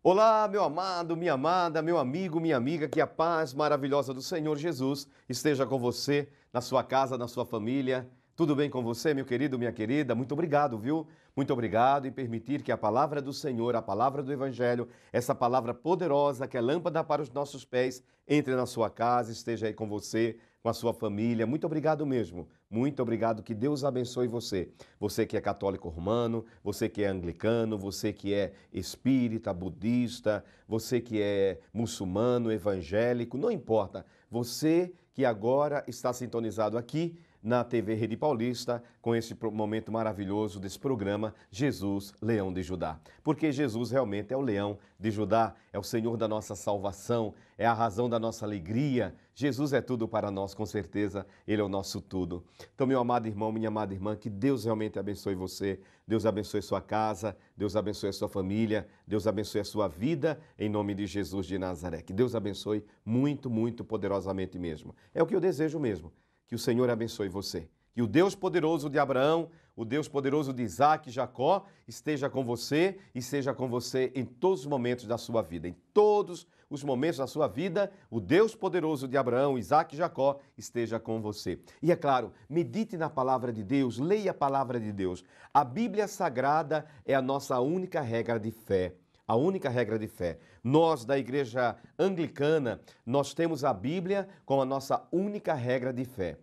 Olá, meu amado, minha amada, meu amigo, minha amiga, que a paz maravilhosa do Senhor Jesus esteja com você, na sua casa, na sua família. Tudo bem com você, meu querido, minha querida? Muito obrigado, viu? Muito obrigado em permitir que a palavra do Senhor, a palavra do Evangelho, essa palavra poderosa que é lâmpada para os nossos pés, entre na sua casa, esteja aí com você, com a sua família. Muito obrigado mesmo. Muito obrigado. Que Deus abençoe você. Você que é católico romano, você que é anglicano, você que é espírita, budista, você que é muçulmano, evangélico, não importa. Você que agora está sintonizado aqui na TV Rede Paulista, com esse momento maravilhoso desse programa, Jesus, Leão de Judá. Porque Jesus realmente é o Leão de Judá, é o Senhor da nossa salvação, é a razão da nossa alegria. Jesus é tudo para nós, com certeza, Ele é o nosso tudo. Então, meu amado irmão, minha amada irmã, que Deus realmente abençoe você, Deus abençoe sua casa, Deus abençoe a sua família, Deus abençoe a sua vida, em nome de Jesus de Nazaré. Que Deus abençoe muito, muito poderosamente mesmo. É o que eu desejo mesmo. Que o Senhor abençoe você. Que o Deus poderoso de Abraão, o Deus poderoso de Isaac e Jacó esteja com você e seja com você em todos os momentos da sua vida. Em todos os momentos da sua vida, o Deus poderoso de Abraão, Isaac e Jacó esteja com você. E é claro, medite na palavra de Deus, leia a palavra de Deus. A Bíblia Sagrada é a nossa única regra de fé. A única regra de fé. Nós, da Igreja Anglicana, nós temos a Bíblia como a nossa única regra de fé.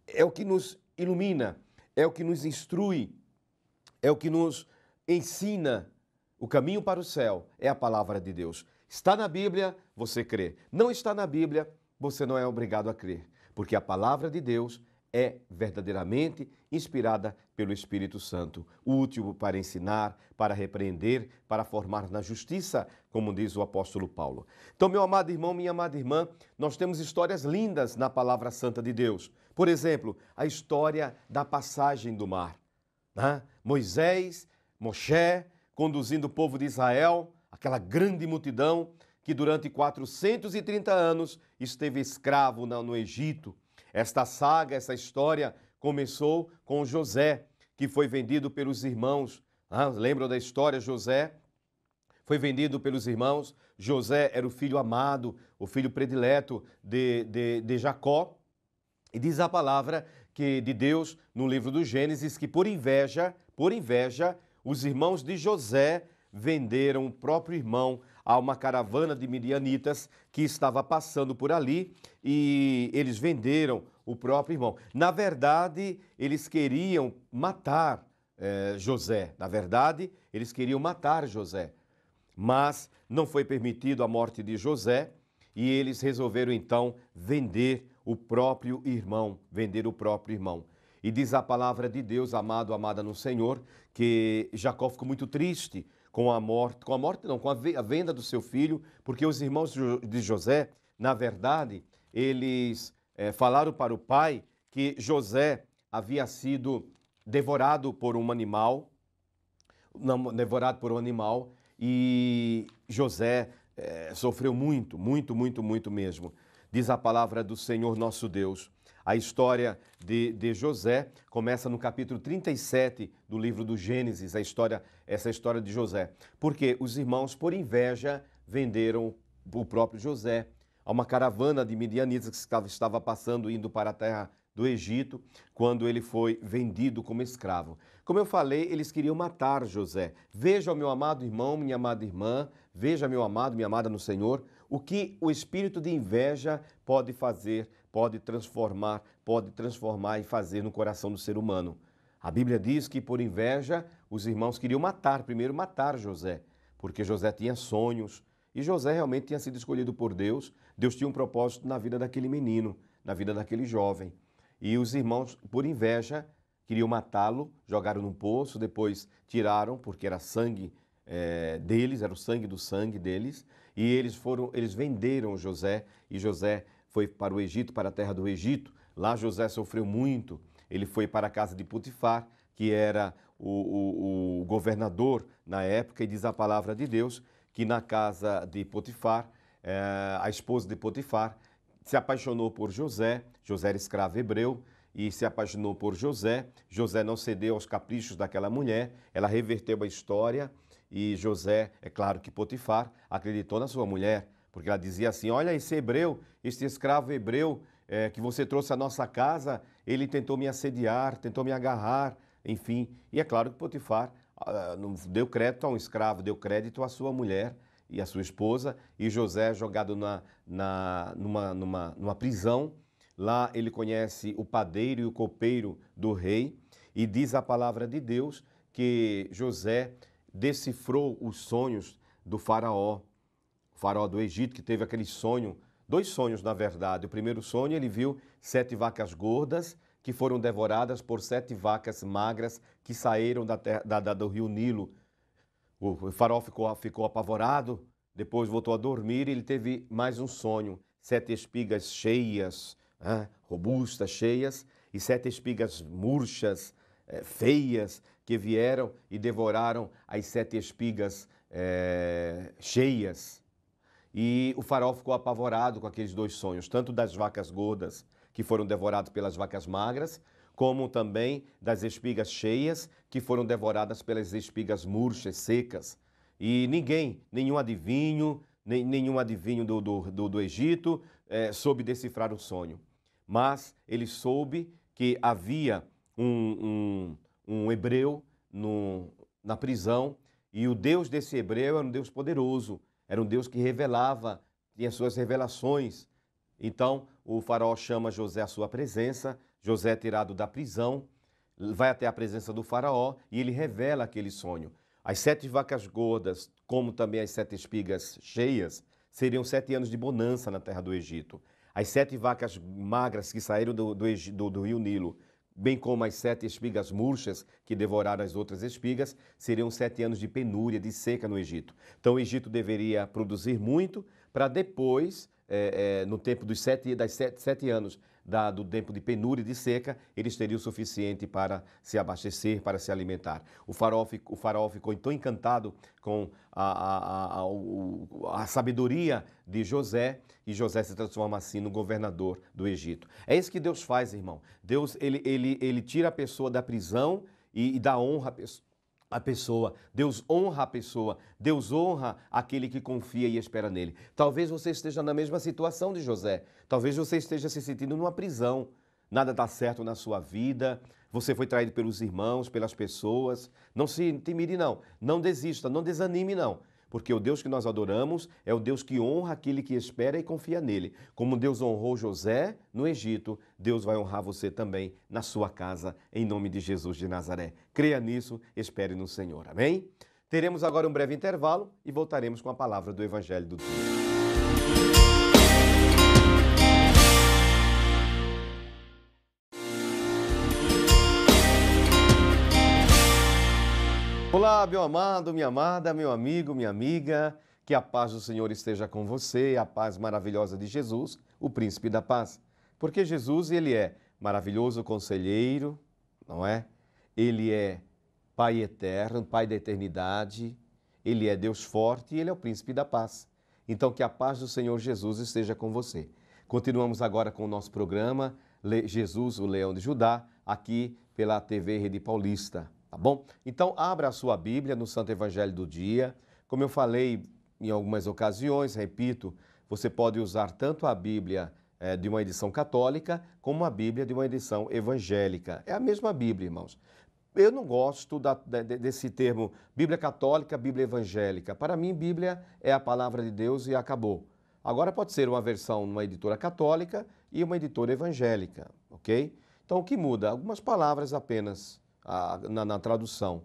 É o que nos ilumina, é o que nos instrui, é o que nos ensina o caminho para o céu, é a palavra de Deus. Está na Bíblia, você crê. Não está na Bíblia, você não é obrigado a crer, porque a palavra de Deus é verdadeiramente inspirada pelo Espírito Santo, útil para ensinar, para repreender, para formar na justiça, como diz o apóstolo Paulo. Então, meu amado irmão, minha amada irmã, nós temos histórias lindas na palavra santa de Deus. Por exemplo, a história da passagem do mar. Moisés, Moshe, conduzindo o povo de Israel, aquela grande multidão que durante 430 anos esteve escravo no Egito. Esta saga, essa história começou com José, que foi vendido pelos irmãos. Lembram da história? José foi vendido pelos irmãos. José era o filho amado, o filho predileto de Jacó. E diz a palavra que de Deus, no livro do Gênesis, que por inveja, os irmãos de José venderam o próprio irmão a uma caravana de midianitas que estava passando por ali e eles venderam o próprio irmão. Na verdade, eles queriam matar José. Na verdade, eles queriam matar José. Mas não foi permitido a morte de José e eles resolveram então vender o próprio irmão, E diz a palavra de Deus, amado, amada no Senhor, que Jacó ficou muito triste com a venda do seu filho, porque os irmãos de José, na verdade, eles falaram para o pai que José havia sido devorado por um animal, e José sofreu muito mesmo. Diz a palavra do Senhor nosso Deus. A história de José começa no capítulo 37 do livro do Gênesis, essa história de José. Porque os irmãos, por inveja, venderam o próprio José a uma caravana de midianitas que estava passando, indo para a terra do Egito, quando ele foi vendido como escravo. Como eu falei, eles queriam matar José. Veja, meu amado irmão, minha amada irmã, veja, meu amado, minha amada no Senhor, o que o espírito de inveja pode fazer, pode transformar e fazer no coração do ser humano. A Bíblia diz que por inveja os irmãos queriam primeiro matar José, porque José tinha sonhos e José realmente tinha sido escolhido por Deus. Deus tinha um propósito na vida daquele menino, na vida daquele jovem. E os irmãos, por inveja, queriam matá-lo, jogaram num poço, depois tiraram, porque era sangue deles, era o sangue do sangue deles, e eles venderam José, e José foi para o Egito, para a terra do Egito. Lá José sofreu muito, ele foi para a casa de Potifar, que era o governador na época, e diz a palavra de Deus que na casa de Potifar, a esposa de Potifar se apaixonou por José, José era escravo hebreu, e se apaixonou por José. José não cedeu aos caprichos daquela mulher, ela reverteu a história E José, é claro que Potifar acreditou na sua mulher, porque ela dizia assim: olha, esse hebreu, esse escravo hebreu que você trouxe à nossa casa, ele tentou me assediar, tentou me agarrar, enfim. E é claro que Potifar não deu crédito a um escravo, deu crédito à sua mulher e à sua esposa, e José é jogado numa prisão. Lá ele conhece o padeiro e o copeiro do rei, e diz a palavra de Deus que José decifrou os sonhos do faraó, o faraó do Egito, que teve aquele sonho, 2 sonhos na verdade. O primeiro sonho, ele viu 7 vacas gordas que foram devoradas por 7 vacas magras que saíram do rio Nilo. O faraó ficou apavorado, depois voltou a dormir e ele teve mais um sonho, 7 espigas cheias, robustas, cheias, e 7 espigas murchas, feias, que vieram e devoraram as 7 espigas cheias. E o faraó ficou apavorado com aqueles 2 sonhos, tanto das vacas gordas, que foram devoradas pelas vacas magras, como também das espigas cheias, que foram devoradas pelas espigas murchas, secas. E nenhum adivinho, nenhum adivinho do Egito soube decifrar o sonho. Mas ele soube que havia um hebreu na prisão, e o Deus desse hebreu era um Deus poderoso, era um Deus que revelava, tinha suas revelações. Então o faraó chama José à sua presença, José é tirado da prisão, vai até a presença do faraó e ele revela aquele sonho. As 7 vacas gordas, como também as 7 espigas cheias, seriam 7 anos de bonança na terra do Egito. As 7 vacas magras que saíram do rio Nilo, bem como as 7 espigas murchas que devoraram as outras espigas, seriam 7 anos de penúria, de seca no Egito. Então o Egito deveria produzir muito para depois, no tempo dos 7 anos do tempo de penúria e de seca, eles teriam o suficiente para se abastecer, para se alimentar. O faraó ficou tão encantado com a sabedoria de José, e José se transforma assim no governador do Egito. É isso que Deus faz, irmão. Deus, ele tira a pessoa da prisão e dá honra à pessoa. Deus honra a pessoa. Deus honra aquele que confia e espera nele. Talvez você esteja na mesma situação de José. Talvez você esteja se sentindo numa prisão. Nada está certo na sua vida. Você foi traído pelos irmãos, pelas pessoas. Não se intimide, não. Não desista, não desanime, não. Porque o Deus que nós adoramos é o Deus que honra aquele que espera e confia nele. Como Deus honrou José no Egito, Deus vai honrar você também na sua casa, em nome de Jesus de Nazaré. Creia nisso, espere no Senhor. Amém? Teremos agora um breve intervalo e voltaremos com a palavra do Evangelho do dia. Olá, meu amado, minha amada, meu amigo, minha amiga, que a paz do Senhor esteja com você, a paz maravilhosa de Jesus, o príncipe da paz. Porque Jesus, ele é maravilhoso conselheiro, não é? Ele é Pai eterno, Pai da eternidade, ele é Deus forte e ele é o príncipe da paz. Então, que a paz do Senhor Jesus esteja com você. Continuamos agora com o nosso programa Jesus, o Leão de Judá, aqui pela TV Rede Paulista. Tá bom? Então, abra a sua Bíblia no Santo Evangelho do dia. Como eu falei em algumas ocasiões, repito, você pode usar tanto a Bíblia de uma edição católica como a Bíblia de uma edição evangélica. É a mesma Bíblia, irmãos. Eu não gosto desse termo Bíblia católica, Bíblia evangélica. Para mim, Bíblia é a palavra de Deus e acabou. Agora pode ser uma versão numa editora católica e uma editora evangélica, ok? Então, o que muda? Algumas palavras apenas na tradução.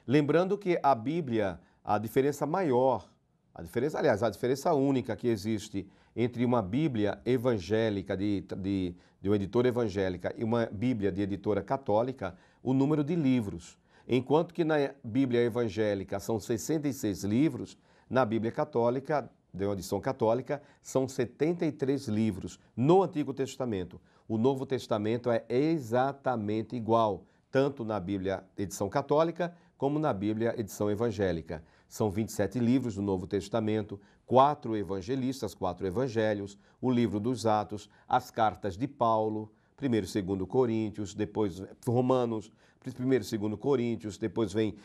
Lembrando que a Bíblia, a diferença maior, a diferença única que existe entre uma Bíblia evangélica, de uma editora evangélica, e uma Bíblia de editora católica, o número de livros. Enquanto que na Bíblia evangélica são 66 livros, na Bíblia católica, de uma edição católica, são 73 livros no Antigo Testamento. O Novo Testamento é exatamente igual, tanto na Bíblia edição católica como na Bíblia edição evangélica. São 27 livros do Novo Testamento, 4 evangelistas, 4 evangelhos, o livro dos Atos, as cartas de Paulo, 1º e 2º Coríntios, depois Romanos, primeiro e segundo Coríntios, depois vem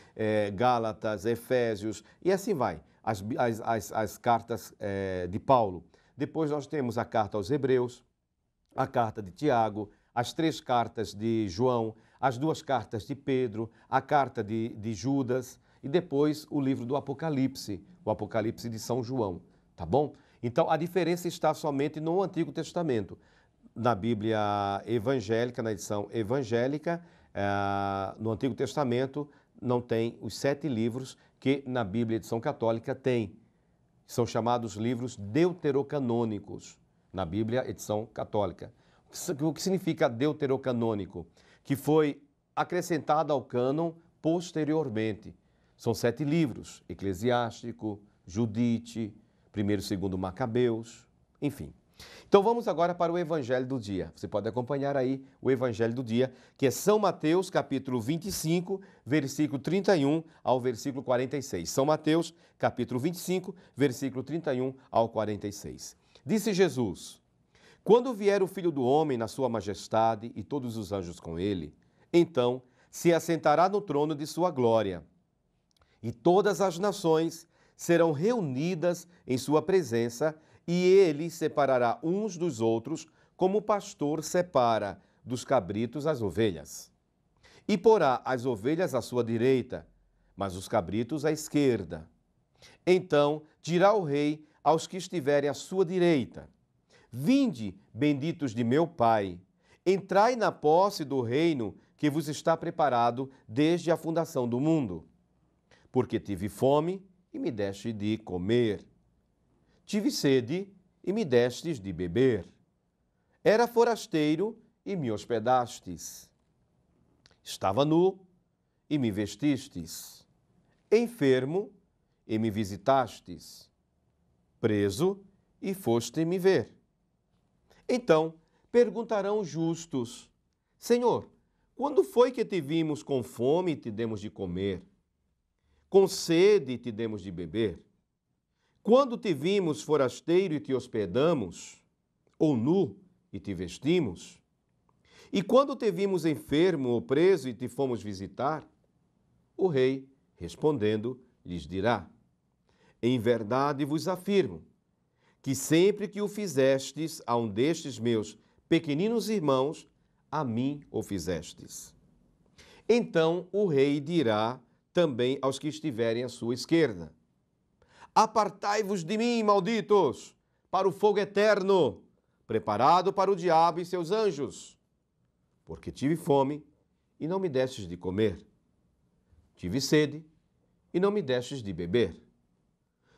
Gálatas, Efésios, e assim vai, as cartas de Paulo. Depois nós temos a carta aos Hebreus, a carta de Tiago, as 3 cartas de João, as 2 cartas de Pedro, a carta de Judas e depois o livro do Apocalipse, o Apocalipse de São João, tá bom? Então a diferença está somente no Antigo Testamento. Na Bíblia evangélica, na edição evangélica, no Antigo Testamento não tem os 7 livros que na Bíblia edição católica tem. São chamados livros deuterocanônicos na Bíblia edição católica. O que significa deuterocanônico? Que foi acrescentado ao cânon posteriormente. São 7 livros: Eclesiástico, Judite, 1º e 2º Macabeus, enfim. Então vamos agora para o Evangelho do dia. Você pode acompanhar aí o Evangelho do dia, que é São Mateus, capítulo 25, versículo 31 ao versículo 46. São Mateus, capítulo 25, versículo 31 ao 46. Disse Jesus: quando vier o Filho do Homem na sua majestade e todos os anjos com ele, então se assentará no trono de sua glória, e todas as nações serão reunidas em sua presença, e ele separará uns dos outros, como o pastor separa dos cabritos as ovelhas. E porá as ovelhas à sua direita, mas os cabritos à esquerda. Então dirá o rei aos que estiverem à sua direita: vinde, benditos de meu Pai, entrai na posse do reino que vos está preparado desde a fundação do mundo. Porque tive fome e me deste de comer. Tive sede e me destes de beber. Era forasteiro e me hospedastes. Estava nu e me vestistes. Enfermo e me visitastes. Preso e foste me ver. Então perguntarão os justos: Senhor, quando foi que te vimos com fome e te demos de comer? Com sede e te demos de beber? Quando te vimos forasteiro e te hospedamos? Ou nu e te vestimos? E quando te vimos enfermo ou preso e te fomos visitar? O rei, respondendo, lhes dirá: em verdade vos afirmo, que sempre que o fizestes a um destes meus pequeninos irmãos, a mim o fizestes. Então o rei dirá também aos que estiverem à sua esquerda: apartai-vos de mim, malditos, para o fogo eterno, preparado para o diabo e seus anjos. Porque tive fome e não me destes de comer. Tive sede e não me destes de beber.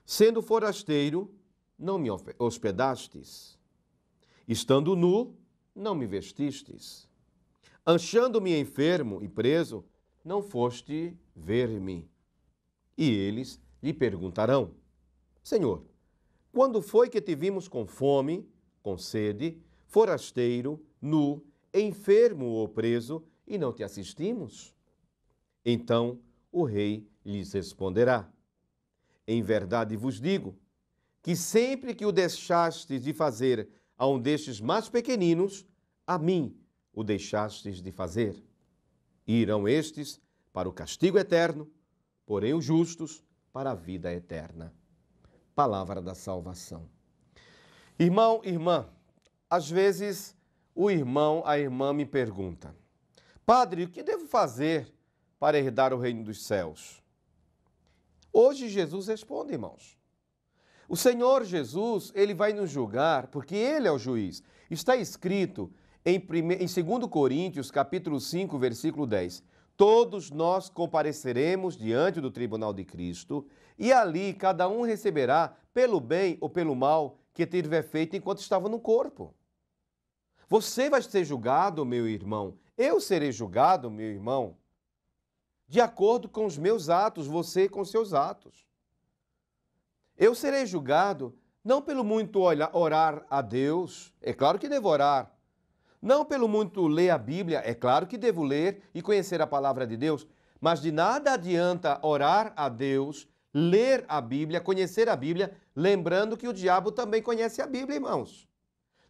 Sendo forasteiro, não me hospedastes. Estando nu, não me vestistes. Achando-me enfermo e preso, não foste ver-me. E eles lhe perguntarão: Senhor, quando foi que te vimos com fome, com sede, forasteiro, nu, enfermo ou preso, e não te assistimos? Então o rei lhes responderá: em verdade vos digo, que sempre que o deixastes de fazer a um destes mais pequeninos, a mim o deixastes de fazer. E irão estes para o castigo eterno, porém os justos para a vida eterna. Palavra da salvação. Irmão, irmã, às vezes o irmão, a irmã me pergunta: Padre, o que devo fazer para herdar o reino dos céus? Hoje Jesus responde, irmãos. O Senhor Jesus, ele vai nos julgar porque ele é o juiz. Está escrito em 2 Coríntios, capítulo 5, versículo 10. Todos nós compareceremos diante do tribunal de Cristo e ali cada um receberá pelo bem ou pelo mal que tiver feito enquanto estava no corpo. Você vai ser julgado, meu irmão. Eu serei julgado, meu irmão, de acordo com os meus atos, você com os seus atos. Eu serei julgado não pelo muito orar a Deus, é claro que devo orar. Não pelo muito ler a Bíblia, é claro que devo ler e conhecer a palavra de Deus, mas de nada adianta orar a Deus, ler a Bíblia, conhecer a Bíblia, lembrando que o diabo também conhece a Bíblia, irmãos.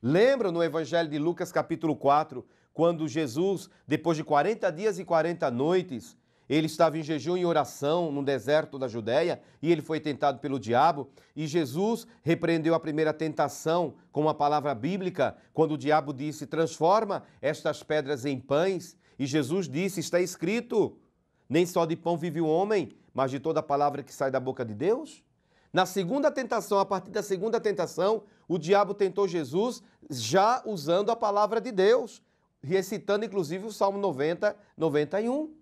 Lembram no Evangelho de Lucas, capítulo 4, quando Jesus, depois de 40 dias e 40 noites, ele estava em jejum e oração no deserto da Judéia e ele foi tentado pelo diabo. E Jesus repreendeu a primeira tentação com uma palavra bíblica, quando o diabo disse: transforma estas pedras em pães. E Jesus disse: está escrito, nem só de pão vive o homem, mas de toda palavra que sai da boca de Deus. Na segunda tentação, a partir da segunda tentação, o diabo tentou Jesus já usando a palavra de Deus, recitando inclusive o Salmo 90, 91.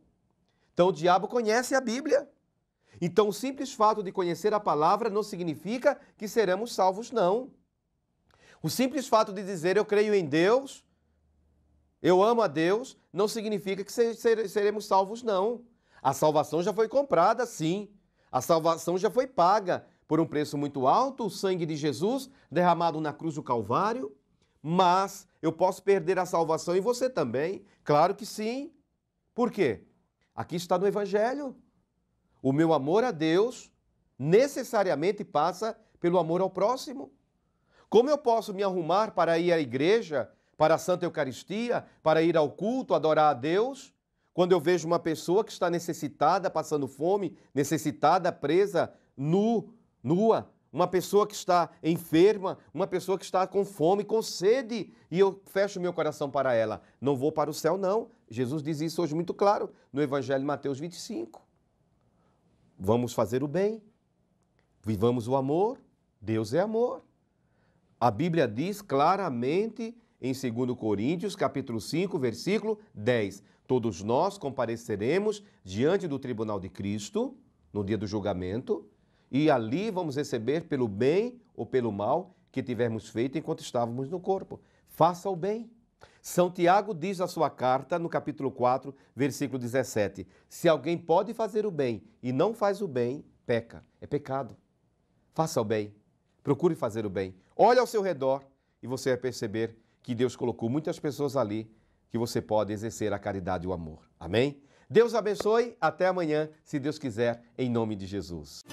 Então o diabo conhece a Bíblia. Então o simples fato de conhecer a palavra não significa que seremos salvos, não. O simples fato de dizer eu creio em Deus, eu amo a Deus, não significa que seremos salvos, não. A salvação já foi comprada, sim. A salvação já foi paga por um preço muito alto, o sangue de Jesus derramado na cruz do Calvário. Mas eu posso perder a salvação e você também? Claro que sim. Por quê? Aqui está no Evangelho. O meu amor a Deus necessariamente passa pelo amor ao próximo. Como eu posso me arrumar para ir à igreja, para a Santa Eucaristia, para ir ao culto, adorar a Deus, quando eu vejo uma pessoa que está necessitada, passando fome, necessitada, presa, nua, uma pessoa que está enferma, uma pessoa que está com fome, com sede, e eu fecho meu coração para ela? Não vou para o céu, não. Jesus diz isso hoje muito claro no Evangelho de Mateus 25. Vamos fazer o bem, vivamos o amor, Deus é amor. A Bíblia diz claramente em 2 Coríntios, capítulo 5, versículo 10, todos nós compareceremos diante do tribunal de Cristo no dia do julgamento, e ali vamos receber pelo bem ou pelo mal que tivermos feito enquanto estávamos no corpo. Faça o bem. São Tiago diz na sua carta, no capítulo 4, versículo 17, se alguém pode fazer o bem e não faz o bem, peca. É pecado. Faça o bem. Procure fazer o bem. Olhe ao seu redor e você vai perceber que Deus colocou muitas pessoas ali que você pode exercer a caridade e o amor. Amém? Deus abençoe. Até amanhã, se Deus quiser, em nome de Jesus.